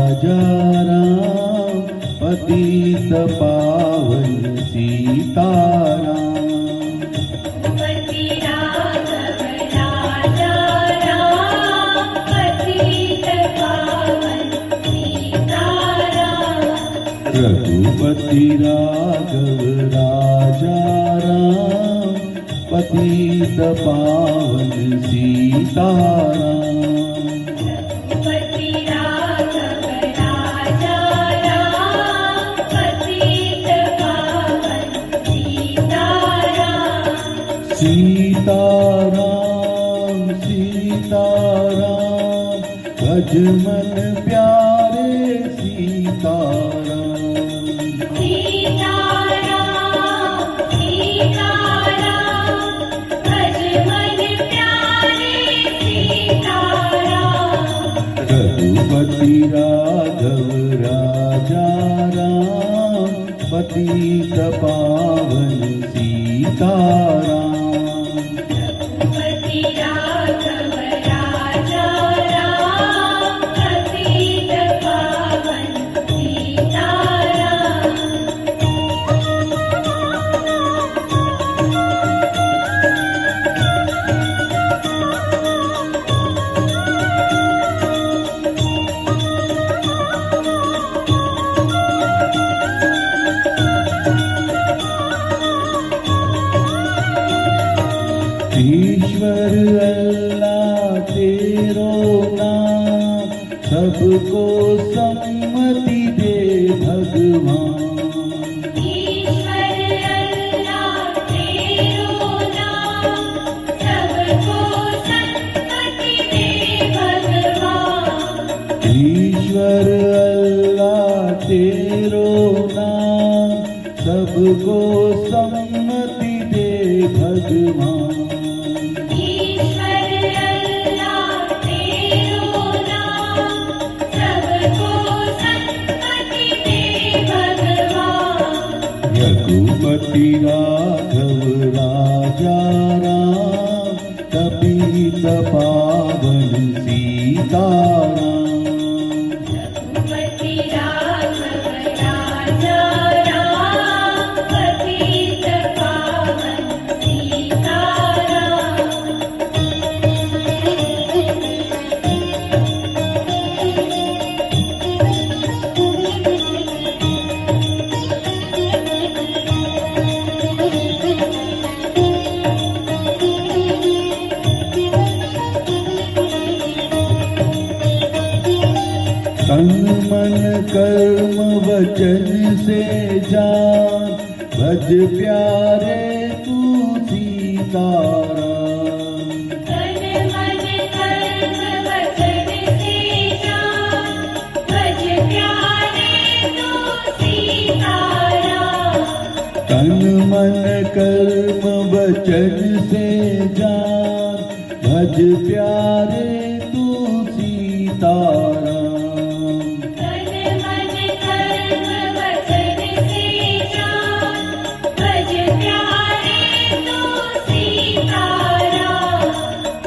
राजा राम पतित पावन सीताराम। रघुपति राघव राजा राम पतित पावन सीताराम। रघुपति राघव राजा राम पतित पावन सीताराम। सीताराम सीताराम भज मन प्यारे सीताराम। रघुपति राघव राजा राम पतित पावन सीताराम। रघुपति राघव राजा राम पतित पावन सीताराम। ईश्वर अल्लाह तेरो नाम सबको सम्मति दे भगवान। ईश्वर अल्लाह तेरो नाम सबको सम्मति दे भगवान। ईश्वर अल्लाह तेरो नाम सबको सम्मति दे भगवान। रघुपति राघव राजा राम पतित पावन सीताराम। रघुपति राघव राजा राम पतित पावन सीताराम। तन मन कर्म वचन से जान भज प्यारे तू सीताराम। तन मन कर्म वचन से जान भज प्यारे तू सीताराम। तन मन कर्म वचन से जान भज प्यारे तू सीताराम।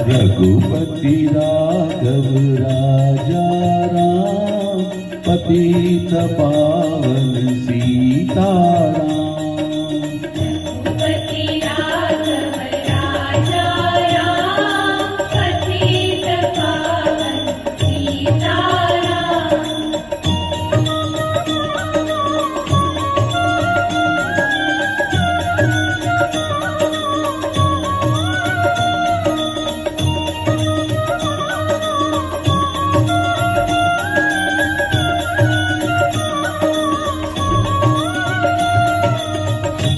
रघुपति राघव राजा राम पतित पावन सीताराम। रघुपति राघव राजा राम पतित पावन सीताराम।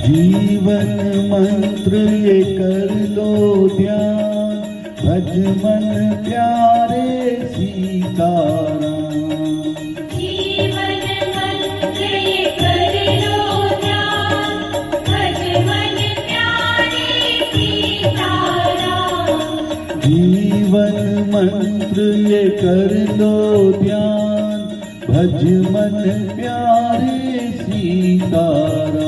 जीवन मंत्र ये कर लो ध्यान भज मन प्यारे सीताराम। जीवन मंत्र ये कर लो ध्यान भज मन प्यारे सीताराम। जीवन मंत्र ये कर लो ध्यान भज मन प्यारे सीताराम।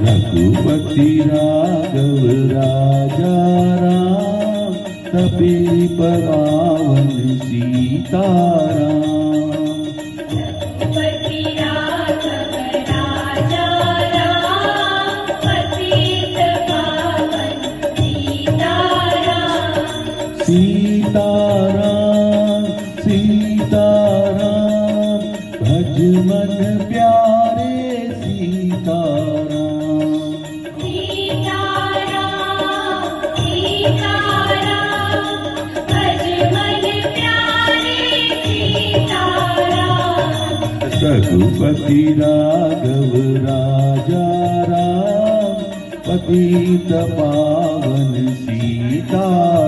रघुपति राघव राजा राम, तपी पावन सीताराम। रघुपति राघव राजा राम, पतित पावन सीताराम। सीताराम सीताराम, भज मन प्यारे सीताराम। सीताराम सीताराम, भज मन प्यारे सीताराम। रघुपति राघव राजा राम, पतित पावन सीताराम।